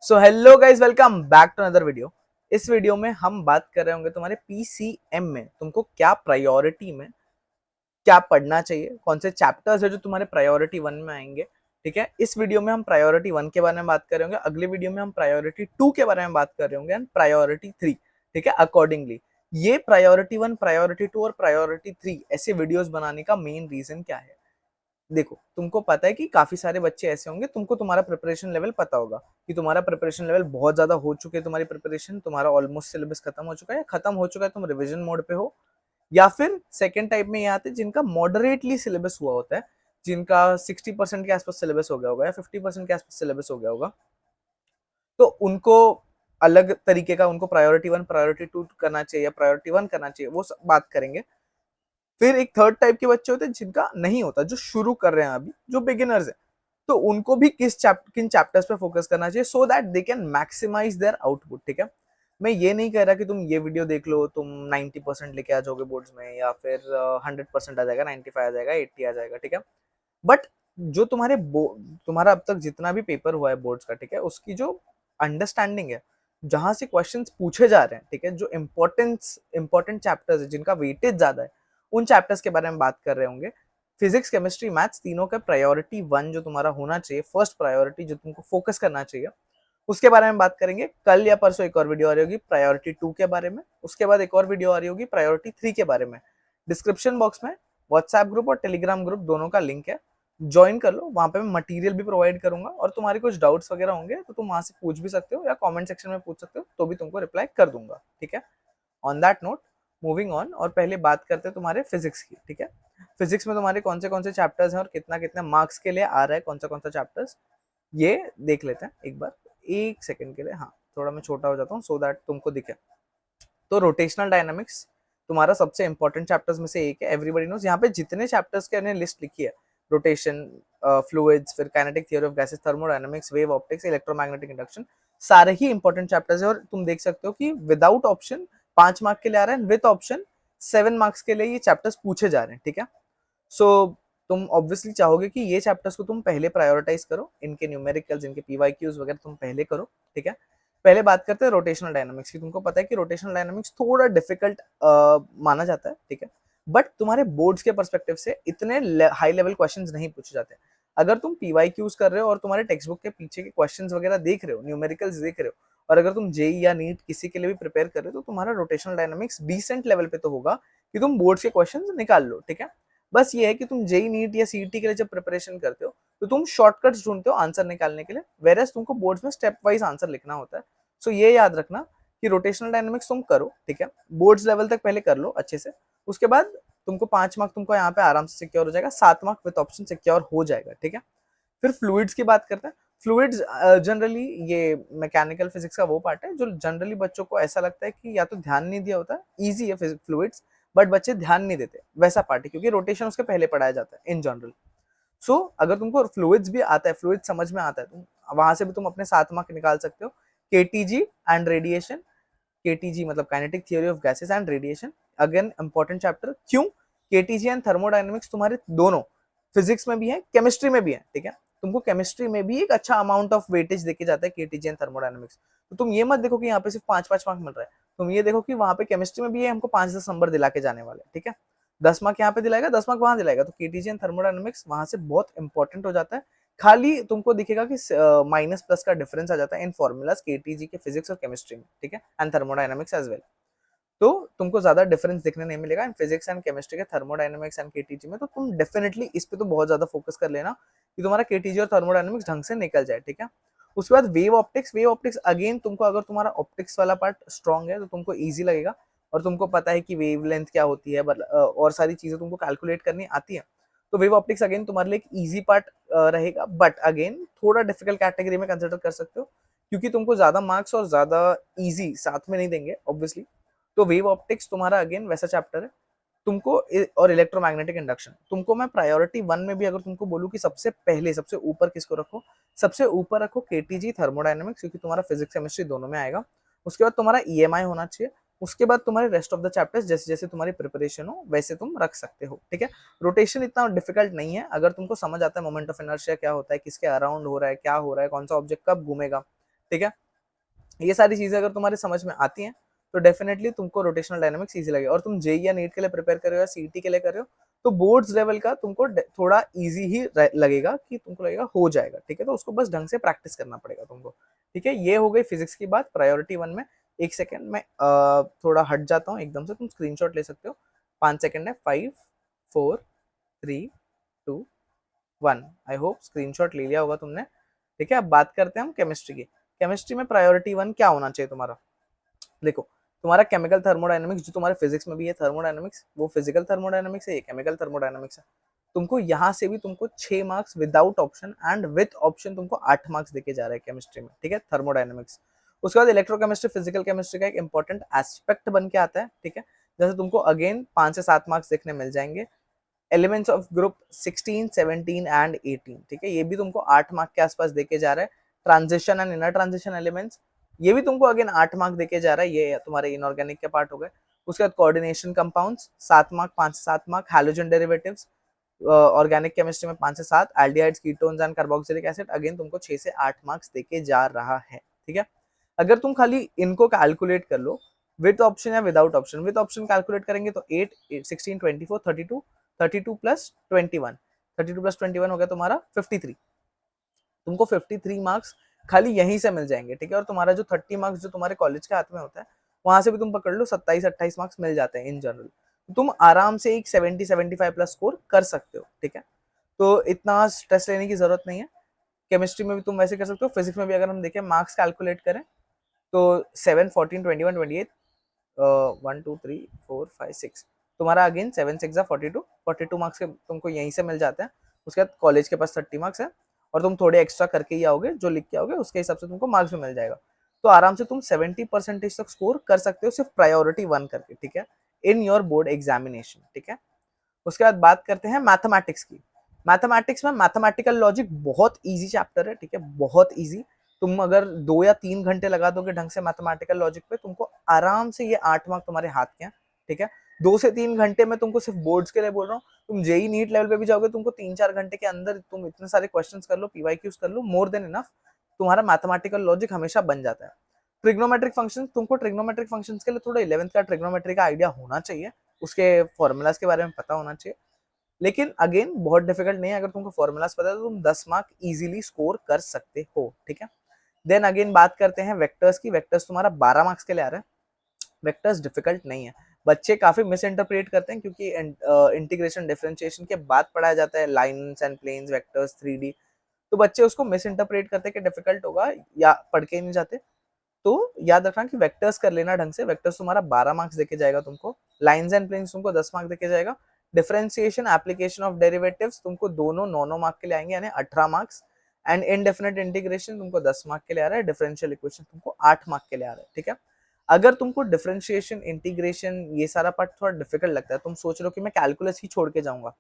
So hello guys, welcome back to another video. इस video में हम बात कर रहे होंगे तुम्हारे पीसीएम में तुमको क्या प्रायोरिटी में क्या पढ़ना चाहिए, कौन से चैप्टर्स है जो तुम्हारे प्रायोरिटी 1 में आएंगे। ठीक है, इस वीडियो में हम प्रायोरिटी 1 के बारे में बात कर रहे होंगे, अगले वीडियो में हम प्रायोरिटी 2 के बारे में बात कर रहे होंगे एंड प्रायोरिटी 3। ठीक है, अकॉर्डिंगली ये प्रायोरिटी 1, प्रायोरिटी 2 और प्रायोरिटी 3 ऐसे वीडियोस बनाने का मेन रीजन क्या है। देखो, तुमको पता है कि काफी सारे बच्चे ऐसे होंगे, तुमको तुम्हारा प्रिपरेशन लेवल पता होगा कि तुम्हारा प्रिपरेशन लेवल बहुत ज्यादा हो चुके हैं, तुम्हारी प्रिपरेशन, तुम्हारा ऑलमोस्ट सिलेबस खत्म हो चुका है या खत्म हो चुका है, तुम रिवीजन मोड पे हो। या फिर सेकेंड टाइप में ये आते हैं जिनका मॉडरेटली सिलेबस हुआ होता है, जिनका 60% के आसपास सिलेबस हो गया होगा या 50% के आसपास सिलेबस हो गया होगा, तो उनको अलग तरीके का, उनको प्रायोरिटी 1 प्रायोरिटी 2 करना चाहिए या प्रायोरिटी 1 करना चाहिए, वो सब बात करेंगे। फिर एक थर्ड टाइप के बच्चे होते हैं जिनका नहीं होता, जो शुरू कर रहे हैं अभी, जो बिगिनर्स हैं, तो उनको भी किन चैप्टर्स पे फोकस करना चाहिए so that they can maximize their output. ठीक है, मैं ये नहीं कह रहा कि तुम ये वीडियो देख लो, तुम 90% लेके आ जाओगे बोर्ड्स में, या फिर 100% आ जाएगा, 95 आ जाएगा, 80 आ जाएगा। ठीक है, बट जो तुम्हारा अब तक जितना भी पेपर हुआ है बोर्ड्स का, ठीक है, उसकी जो अंडरस्टैंडिंग है, जहां से क्वेश्चंस पूछे जा रहे हैं, ठीक है, जो इंपॉर्टेंट चैप्टर्स है जिनका वेटेज ज्यादा है, उन चैप्टर्स के बारे में बात कर रहे होंगे। फिजिक्स, केमिस्ट्री, मैथ्स तीनों का प्रायोरिटी 1 जो तुम्हारा होना चाहिए, फर्स्ट प्रायोरिटी जो तुमको फोकस करना चाहिए, उसके बारे में बात करेंगे। कल या परसों एक और वीडियो आ रही होगी प्रायोरिटी 2 के बारे में, उसके बाद एक और वीडियो आ रही होगी प्रायोरिटी 3 के बारे में। डिस्क्रिप्शन बॉक्स में व्हाट्सएप ग्रुप और टेलीग्राम ग्रुप दोनों का लिंक है, ज्वाइन कर लो, वहां पे मैं मटेरियल भी प्रोवाइड करूंगा, और तुम्हारे कुछ डाउट्स वगैरह होंगे तो तुम वहां से पूछ भी सकते हो या कमेंट सेक्शन में पूछ सकते हो, तो भी तुमको रिप्लाई कर दूंगा। ठीक है, on that note, moving on, और पहले बात करते हैं तुम्हारे फिजिक्स की। ठीक है, फिजिक्स में तुम्हारे कौन से चैप्टर्स हैं और कितना कितना मार्क्स के लिए आ रहा है, कौन सा चैप्टर्स, ये देख लेते हैं एक बार, एक सेकंड के लिए। हाँ, थोड़ा मैं छोटा हो जाता हूँ सो दैट तुमको दिखे। तो रोटेशनल डायनामिक्स तुम्हारा सबसे इंपॉर्टेंट चैप्टर्स में से एक है, एवरीबॉडी नोस। यहाँ पे जितने चैप्टर्स के ने लिस्ट लिखी है, रोटेशन, फ्लूइड्स, फिर kinetic theory of gases, thermodynamics, wave optics, electromagnetic induction, सारे ही इंपॉर्टेंट चैप्टर्स है। और तुम देख सकते हो कि विदाउट ऑप्शन 5 मार्क के लिए आ रहा है, विद ऑप्शन 7 मार्क्स के लिए ये चैप्टर्स पूछे जा रहे हैं। ठीक है, सो तुम ऑब्वियसली चाहोगे कि ये चैप्टर्स को तुम पहले प्रायोरिटाइज करो, इनके न्यूमेरिकल्स, इनके पीवाईक्यूज वगैरह तुम पहले करो। ठीक है, पहले बात करते हैं रोटेशनल डायनामिक्स की। तुमको पता है कि रोटेशनल डायनामिक्स थोड़ा डिफिकल्ट माना जाता है, ठीक है, बट तुम्हारे बोर्ड्स के परस्पेक्टिव से इतने हाई लेवल क्वेश्चंस नहीं पूछे जाते। अगर तुम पीवाईक्यूज कर रहे हो और तुम्हारे टेक्स्ट बुक के पीछे के क्वेश्चंस वगैरह देख रहे हो, न्यूमेरिकल्स देख रहे हो, और अगर तुम जेई या नीट किसी के लिए भी प्रिपेयर कर रहे हो, तो तुम्हारा रोटेशनल डायनामिक्स डिसेंट लेवल पे तो होगा कि तुम बोर्ड्स के क्वेश्चंस निकाल लो। ठीक है, बस ये है कि तुम जेई नीट या सीईटी के लिए जब प्रिपरेशन करते हो, तो तुम शॉर्टकट्स ढूंढते हो आंसर निकालने के लिए, वेरएस तुमको बोर्ड्स में स्टेप वाइज आंसर लिखना होता है। सो ये याद रखना कि रोटेशनल डायनामिक्स तुम करो, ठीक है, बोर्ड्स लेवल तक पहले कर लो अच्छे से, उसके बाद तुमको 5 मार्क तुमको यहाँ पे आराम से सिक्योर हो जाएगा, 7 मार्क विद ऑप्शन सिक्योर हो जाएगा। ठीक है, फिर फ्लूइड्स की बात करते हैं। फ्लूइड्स जनरली ये मैकेनिकल फिजिक्स का वो पार्ट है जो जनरली बच्चों को ऐसा लगता है कि या तो ध्यान नहीं दिया होता है, इजी है फ्लूइड्स, बट बच्चे ध्यान नहीं देते, वैसा पार्ट है, क्योंकि रोटेशन उसके पहले पढ़ाया जाता है इन जनरल। सो अगर तुमको फ्लूइड्स भी आता है, फ्लूइड समझ में आता है, तुम वहां से भी तुम अपने 7 मार्क निकाल सकते हो। केटीजी एंड रेडिएशन, केटीजी मतलब kinetic theory of gases and radiation, again important chapter. क्यों? केटीजी एंड थर्मोडायनेमिक्स तुम्हारे दोनों फिजिक्स में भी है, केमिस्ट्री में भी है। ठीक है, तुमको केमिस्ट्री में भी एक अच्छा अमाउंट ऑफ वेटेज देके जाता है केटीजी एंड थर्मोडायनेमिक्स। तो तुम ये मत देखो कि यहाँ पे सिर्फ 5-5 मार्क मिल रहा है, तुम ये देखो कि वहां पे केमिस्ट्री में भी है, हमको 5-10 नंबर दिला के जाने वाले। ठीक है, 10 मार्क यहाँ पे दिलाएगा, 10 मार्क वहां दिलाएगा, तो केटीजी एंड थर्मोडायनेमिक्स वहां से बहुत इंपॉर्टेंट हो जाता है। खाली तुमको दिखेगा कि माइनस प्लस का डिफरेंस आ जाता है इन फॉर्मूलाज केटीजी के फिजिक्स और केमिस्ट्री में, ठीक है, एंड थर्मोडायनेमिक्स एज वेल। तो तुमको ज्यादा डिफरेंस दिखने नहीं मिलेगा इन फिजिक्स एंड केमिस्ट्री के थर्मोडायनेमिक्स एंड केटीजी में। तो तुम डेफिनेटली इस पे तो बहुत ज्यादा फोकस कर लेना कि तुम्हारा केटीजी और थर्मोडायनेमिक्स ढंग से निकल जाए। ठीक है, उसके बाद wave optics. Wave optics again तुमको, अगर तुम्हारा ऑप्टिक्स वाला पार्ट स्ट्रांग है तो तुमको ईजी लगेगा, और तुमको पता है कि वेव लेंथ क्या होती है, और सारी चीजें तुमको कैलकुलेट करनी आती है, तो वेव ऑप्टिक्स अगेन तुम्हारे लिए एक ईजी पार्ट रहेगा, बट अगेन थोड़ा डिफिकल्ट कैटेगरी में कंसिडर कर सकते हो, क्योंकि तुमको ज्यादा मार्क्स और ज्यादा इजी साथ में नहीं देंगे ऑब्वियसली। तो वेव ऑप्टिक्स तुम्हारा अगेन वैसा चैप्टर है तुमको। और इलेक्ट्रोमैग्नेटिक इंडक्शन तुमको मैं प्रायोरिटी 1 में भी अगर तुमको बोलूं कि सबसे पहले सबसे ऊपर किसको रखो, सबसे ऊपर रखो केटीजी थर्मोडायनेमिक्स, क्योंकि तुम्हारा फिजिक्स केमिस्ट्री दोनों में आएगा। उसके बाद तुम्हारा ईएमआई होना चाहिए, उसके बाद तुम्हारे रेस्ट ऑफ द चैप्टर्स जैसे जैसे तुम्हारी प्रिपरेशन हो वैसे तुम रख सकते हो। ठीक है, रोटेशन इतना डिफिकल्ट नहीं है, अगर तुमको समझ आता है मोमेंट ऑफ इनर्शिया क्या होता है, किसके अराउंड हो रहा है, क्या हो रहा है, कौन सा ऑब्जेक्ट कब घूमेगा, ठीक है। ये सारी चीजें अगर तुम्हारे समझ में आती हैं तो डेफिनेटली तुमको रोटेशनल डायनामिक्स इजी लगेगा। और तुम जेई या नीट के लिए प्रिपेयर कर रहे हो या सीईटी के लिए कर रहे हो तो बोर्ड्स लेवल का तुमको थोड़ा इजी ही लगेगा, कि तुमको लगेगा हो जाएगा, ठीक है। तो उसको बस ढंग से प्रैक्टिस करना पड़ेगा तुमको, ठीक है। ये हो गई फिजिक्स की बात प्रायोरिटी 1 में। एक सेकेंड में थोड़ा हट जाता हूँ एकदम से, तुम स्क्रीनशॉट ले सकते हो। 5 सेकेंड है, 5 4 3 2 1। आई होप स्क्रीनशॉट ले लिया होगा तुमने, ठीक है। अब बात करते हैं हम केमिस्ट्री की। केमिस्ट्री में प्रायोरिटी 1 क्या होना चाहिए तुम्हारा? देखो, तुम्हारा केमिकल थर्मोडायनेमिक्स जो तुम्हारे फिजिक्स में भी है थर्मोडायनेमिक्स, वो फिजिकल थर्मोडायनेमिक्स है, ये केमिकल थर्मोडायनेमिक्स है। तुमको यहाँ से भी तुमको 6 marks without option and with option तुमको 8 मार्क्स देके जा रहे हैं केमिस्ट्री में, ठीक है, थर्मोडायनेमिक्स। उसके बाद इलेक्ट्रोकेमिस्ट्री फिजिकल केमिस्ट्री का एक इंपॉर्टेंट एस्पेक्ट बन के आता है, ठीक है। जैसे तुमको अगेन 5 से 7 मार्क्स देखने मिल जाएंगे। एलिमेंट्स ऑफ ग्रुप 16, 17 एंड 18, ठीक है, ये भी तुमको 8 मार्क के आसपास देके जा रहा है। Transition and inner transition elements, ये भी तुमको अगेन 8 मार्क देके जा रहा है, ये तुम्हारे इनऑर्गेनिक के पार्ट हो गए। उसके बाद कोऑर्डिनेशन कंपाउंड्स 7 मार्क, 5 से 7 mark. Halogen derivatives organic chemistry में 5 से 7। Aldehydes, ketones and carboxylic acid again तुमको 6 से 8 मार्क्स देके जा रहा है, ठीक है। अगर तुम खाली इनको कैलकुलेट कर लो विद ऑप्शन या without option, with option calculate करेंगे तो 8 16 24 32 32 प्लस 21, 32 प्लस 21 हो गया तुम्हारा 53। तुमको 53 मार्क्स खाली यहीं से मिल जाएंगे, ठीक है। और तुम्हारा जो 30 मार्क्स जो तुम्हारे कॉलेज के हाथ में होता है, वहां से भी तुम पकड़ लो 27-28 मार्क्स मिल जाते हैं इन जनरल। तुम आराम से एक 70-75 प्लस स्कोर कर सकते हो, ठीक है। तो इतना स्ट्रेस लेने की जरूरत नहीं है। केमिस्ट्री में भी तुम वैसे कर सकते हो। फिजिक्स में भी अगर हम देखें मार्क्स कैलकुलेट करें तो 7 14 21 28 1 2 3 4 5 6, तुम्हारा अगेन 7 6 42 मार्क्स के तुमको यहीं से मिल जाते हैं। उसके बाद कॉलेज के पास 30 मार्क्स है और तुम थोड़े एक्स्ट्रा करके ही आओगे, जो लिख के आओगे उसके हिसाब से तुमको मार्क्स भी मिल जाएगा। तो आराम से तुम 70% तक स्कोर कर सकते हो सिर्फ प्रायोरिटी 1 करके, ठीक है, इन योर बोर्ड एग्जामिनेशन, ठीक है। उसके बाद बात करते हैं मैथमेटिक्स की। मैथमेटिक्स में मैथमेटिकल लॉजिक बहुत इजी चैप्टर है, ठीक है, बहुत इजी। तुम अगर 2 या 3 घंटे लगा दोगे ढंग से मैथमेटिकल लॉजिक पे, तुमको आराम से ये 8 मार्क तुम्हारे हाथ के हैं, ठीक है। 2 से 3 घंटे में तुमको सिर्फ बोर्ड्स के लिए बोल रहा हूँ, तुम जेई नीट लेवल पे भी जाओगे तुमको 3-4 घंटे के अंदर तुम इतने सारे क्वेश्चंस कर लो, पीवाईक्यूज कर लो, मोर देन इनफ। तुम्हारा मैथमेटिकल लॉजिक हमेशा बन जाता है। ट्रिग्नोमेट्रिक फंक्शन, तुमको ट्रिग्नोमेट्रिक फंक्शंस के लिए थोड़ा 11th का ट्रिग्नोमेट्री का आइडिया होना चाहिए, उसके फॉर्मूलाज के बारे में पता होना चाहिए। लेकिन अगेन बहुत डिफिकल्ट नहीं है, अगर तुमको फॉर्मूलाज पता है तो तुम 10 मार्क इजीली स्कोर कर सकते हो, ठीक है। देन अगेन बात करते हैं वेक्टर्स की। वेक्टर्स तुम्हारा 12 मार्क्स के लिए आ रहा है। वेक्टर्स डिफिकल्ट नहीं है, बच्चे काफी मिस इंटरप्रेट करते हैं क्योंकि इंटीग्रेशन डिफरेंशिएशन के बाद पढ़ाया जाता है lines and planes, vectors, 3D। तो बच्चे उसको मिस इंटरप्रेट करते हैं कि डिफिकल्ट होगा या पढ़ के ही नहीं जाते। तो याद रखना कि वेक्टर्स कर लेना ढंग से। वेक्टर्स तुम्हारा 12 मार्क्स देके जाएगा तुमको। लाइंस एंड प्लेन्स तुमको 10 मार्क्स देके जाएगा। डिफरेंशिएशन, एप्लीकेशन ऑफ डेरिवेटिव्स तुमको दोनों 9 मार्क के लिए आएंगे, यानी 18 मार्क्स। एंड इनडेफिनेट इंटीग्रेशन तुमको 10 मार्क के लिए आ रहा है। डिफरेंशियल इक्वेशन तुमको 8 मार्क के लिए आ रहा है, ठीक है। अगर तुमको डिफरेंशिएशन, इंटीग्रेशन ये सारा पार्ट थोड़ा डिफिकल्ट लगता है, तुम सोच रहे हो कि मैं कैलकुलस ही छोड़ के जाऊंगा,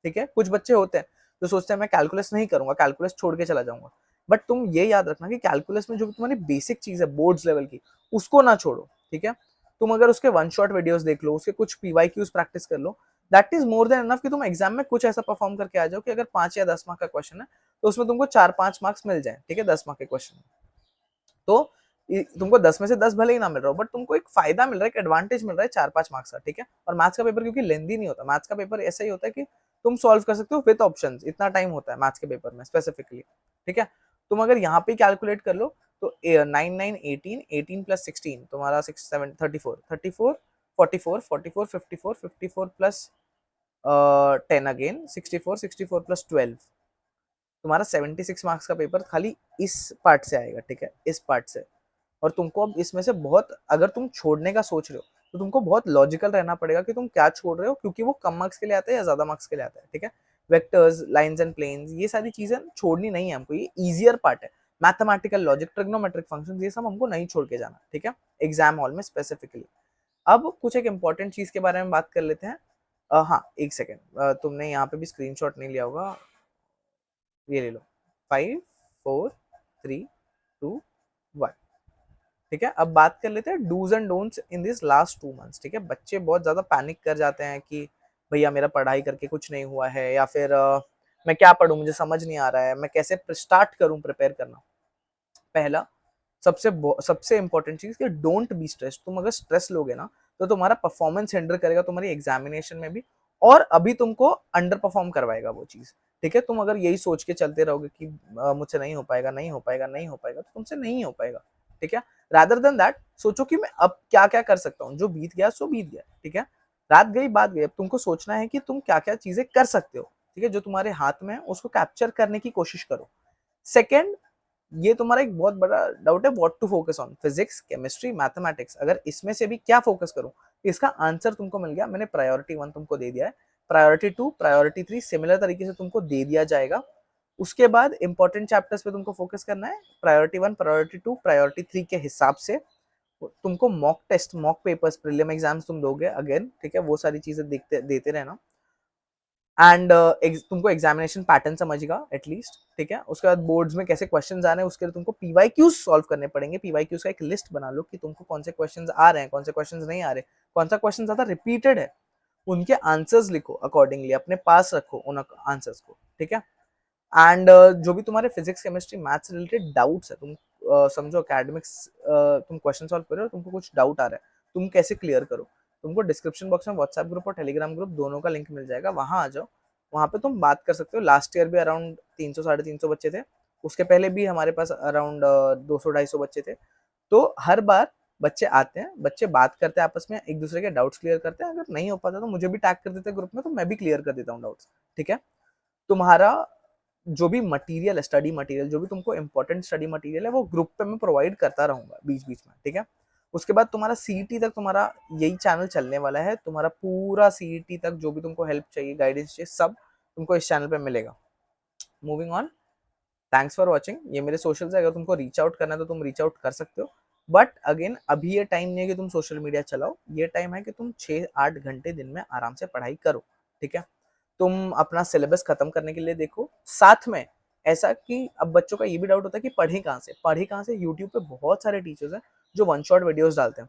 ठीक है, कुछ बच्चे होते हैं जो सोचते हैं मैं कैलकुलस नहीं करूंगा, कैलकुलस छोड़ के चला जाऊंगा। बट तुम ये याद रखना कि कैलकुलस में जो तुम्हारी बेसिक चीज है बोर्ड्स लेवल की, उसको ना छोड़ो, ठीक है। तुम अगर उसके वन शॉट वीडियोस देख लो, उसके कुछ पीवाईक्यूज प्रैक्टिस कर लो, that is more than enough कि तुम एग्जाम में कुछ ऐसा परफॉर्म करके आ जाओ कि अगर 5 या 10 मार्क का क्वेश्चन है तो उसमें तुमको 4-5 मार्क्स मिल जाए, ठीक है, 10 मार्क के क्वेश्चन। तो तुमको 10 में से 10 भले ही ना मिल रहा हो, बट तुमको एक फायदा मिल रहा है, एक एडवांटेज मिल रहा है 4-5 मार्क्स का, ठीक है। और मैथ्स का पेपर क्योंकि लेंदी नहीं होता, मैथ्स का पेपर ऐसा ही होता है कि तुम सॉल्व कर सकते हो विद ऑप्शंस, इतना टाइम होता है मैथ्स के पेपर में स्पेसिफिकली, ठीक है। तुम अगर यहाँ पे कैलकुलेट कर लो तो 9 9 18 प्लस 16 तुम्हारा 6 7 34 34 44 44 54 54 प्लस 10 अगेन 64 64 प्लस 12, तुम्हारा 76 मार्क्स का पेपर खाली इस पार्ट से आएगा, ठीक है, इस पार्ट से। और तुमको अब इसमें से बहुत, अगर तुम छोड़ने का सोच रहे हो तो तुमको बहुत लॉजिकल रहना पड़ेगा कि तुम क्या छोड़ रहे हो, क्योंकि वो कम मार्क्स के लिए आता है या ज्यादा मार्क्स के लिए आता है, ठीक है। वेक्टर्स, लाइंस एंड प्लेन्स, ये सारी चीजें छोड़नी नहीं है हमको, ये इजियर पार्ट है। मैथमेटिकल लॉजिक, ट्रिग्नोमेट्रिक फंक्शंस, ये सब हमको नहीं छोड़ के जाना, ठीक है, एग्जाम हॉल में स्पेसिफिकली। अब कुछ एक इंपॉर्टेंट चीज के बारे में बात कर लेते हैं। हाँ, एक सेकेंड, तुमने यहाँ पे भी स्क्रीनशॉट नहीं लिया होगा, ये ले लो। 5 4 3 2 1, ठीक है। अब बात कर लेते हैं dos and don'ts in this last 2 months, ठीक है। बच्चे बहुत ज्यादा पैनिक कर जाते हैं कि भैया मेरा पढ़ाई करके कुछ नहीं हुआ है, या फिर मैं क्या पढूं, मुझे समझ नहीं आ रहा है, मैं कैसे स्टार्ट करूं प्रिपेयर करना। पहला, सबसे इंपॉर्टेंट चीज कि डोंट बी स्ट्रेस। तुम अगर स्ट्रेस लोगे ना तो तुम्हारा परफॉर्मेंस हिंडर करेगा तुम्हारी एग्जामिनेशन में भी, और अभी तुमको अंडर परफॉर्म करवाएगा वो चीज। ठीक है, तुम अगर यही सोच के चलते रहोगे कि मुझसे नहीं हो पाएगा, नहीं हो पाएगा, नहीं हो पाएगा, तो तुमसे नहीं हो पाएगा। ठीक है, रादर देन दैट सोचो कि मैं अब क्या क्या कर सकता हूँ, जो बीत गया सो बीत गया। ठीक है, रात गई बात गई, अब तुमको सोचना है कि तुम क्या क्या चीजें कर सकते हो। ठीक है, जो तुम्हारे हाथ में है उसको कैप्चर करने की कोशिश करो। सेकेंड, ये तुम्हारा एक बहुत बड़ा डाउट है, what to focus on, physics, chemistry, mathematics, अगर इसमें से भी क्या फोकस करूं, इसका आंसर तुमको मिल गया। मैंने प्रायोरिटी 1 तुमको दे दिया है, प्रायोरिटी 2, प्रायोरिटी 3 सिमिलर तरीके से तुमको दे दिया जाएगा। उसके बाद इंपॉर्टेंट चैप्टर्स पे तुमको फोकस करना है, प्रायोरिटी 1, प्रायोरिटी 2, प्रायोरिटी 3 के हिसाब से। तुमको mock test, mock papers, prelim exams तुम दोगे अगेन। ठीक है, वो सारी चीजें देते रहना। एंड तुमको एग्जामिनेशन पैटर्न समझेगा एटलीस्ट। ठीक है, उसके बाद बोर्ड्स में कैसे क्वेश्चंस आ रहे हैं उसके लिए तुमको पीवाईक्यूज सॉल्व करने पड़ेंगे। पीवाईक्यूज का एक लिस्ट बना लो कि तुमको कौन से क्वेश्चंस आ रहे हैं, कौन से क्वेश्चंस नहीं आ रहे, कौन सा क्वेश्चन ज्यादा रिपीटेड है, उनके आंसर्स लिखो, अकॉर्डिंगली अपने पास रखो उन आंसर्स को। ठीक है, एंड जो भी तुम्हारे physics, chemistry, maths related doubts है, तुम समझो एकेडमिक्स, तुम क्वेश्चन सॉल्व कर रहे हो, तुमको कुछ डाउट आ रहा है, तुम कैसे क्लियर करो, तुमको डिस्क्रिप्शन बॉक्स में व्हाट्सएप ग्रुप और टेलीग्राम ग्रुप दोनों का लिंक मिल जाएगा, वहां आ जाओ। वहां पे तुम बात कर सकते हो। लास्ट ईयर भी अराउंड 300 350 बच्चे थे, उसके पहले भी हमारे पास अराउंड 200 250 बच्चे थे। तो हर बार बच्चे आते हैं, बच्चे बात करते हैं आपस में, एक दूसरे के डाउट्स क्लियर करते हैं। अगर नहीं हो पाता तो मुझे भी टैग कर देते हैं ग्रुप में, तो मैं भी क्लियर कर देता हूँ डाउट्स। ठीक है, तुम्हारा जो भी मटेरियल है, स्टडी मटेरियल, जो भी तुमको इंपॉर्टेंट स्टडी मटेरियल है, वो ग्रुप पे मैं प्रोवाइड करता रहूंगा बीच बीच में। ठीक है, उसके बाद तुम्हारा सीईटी तक तुम्हारा यही चैनल चलने वाला है। तुम्हारा पूरा सीईटी तक जो भी तुमको हेल्प चाहिए, गाइडेंस चाहिए, सब तुमको इस चैनल पे मिलेगा। Moving on, thanks for watching. ये मेरे सोशल्स है, अगर तुमको रीच आउट करना है तो तुम रीच आउट कर सकते हो। बट अगेन अभी ये टाइम नहीं है कि तुम सोशल मीडिया चलाओ, ये टाइम है कि तुम 6-8 घंटे दिन में आराम से पढ़ाई करो। ठीक है, तुम अपना सिलेबस खत्म करने के लिए देखो। साथ में ऐसा कि अब बच्चों का ये भी डाउट होता है कि पढ़े कहाँ से, पढ़े कहाँ से, यूट्यूब पे बहुत सारे टीचर्स हैं जो वन शॉट वीडियोस डालते हैं।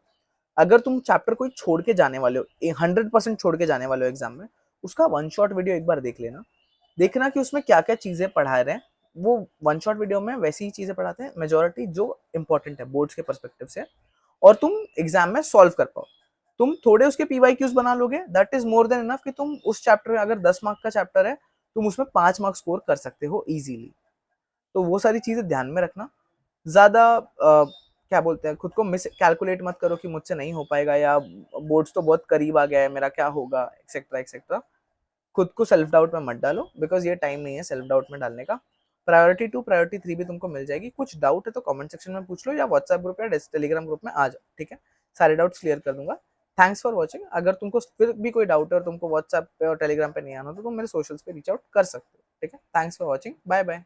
अगर तुम चैप्टर कोई छोड़ के जाने वाले हो, 100% छोड़ के जाने वाले हो एग्जाम में, उसका वन शॉट वीडियो एक बार देख लेना। देखना कि उसमें क्या क्या चीजें पढ़ा रहे हैं। वो वन शॉट वीडियो में वैसी ही चीजें पढ़ाते हैं मेजोरिटी जो इंपॉर्टेंट है बोर्ड्स के परस्पेक्टिव से, और तुम एग्जाम में सॉल्व कर पाओ। तुम थोड़े उसके पीवाईक्यूज बना लोगे, that is more than enough कि तुम उस चैप्टर में, अगर 10 मार्क का चैप्टर है, तुम उसमें 5 मार्क्स स्कोर कर सकते हो इजीली। तो वो सारी चीजें ध्यान में रखना। ज्यादा क्या बोलते हैं, खुद को मिस कैलकुलेट मत करो कि मुझसे नहीं हो पाएगा, या बोर्ड्स तो बहुत करीब आ गया है, मेरा क्या होगा, एक्सेट्रा एक्सेट्रा। खुद को सेल्फ डाउट में मत डालो, बिकॉज ये टाइम नहीं है सेल्फ डाउट में डालने का। प्रायोरिटी 2, प्रायोरिटी 3 भी तुमको मिल जाएगी। कुछ डाउट है तो कमेंट सेक्शन में पूछ लो, या व्हाट्सएप ग्रुप या टेलीग्राम ग्रुप में आ जाओ। ठीक है, सारे डाउट्स क्लियर कर दूंगा। Thanks for watching. अगर तुमको फिर भी कोई डाउट है और तुमको व्हाट्सएप पे और टेलीग्राम पे नहीं आना, तो तुम मेरे सोशल्स पे रीच आउट कर सकते हो। ठीक है, thanks for watching, bye bye.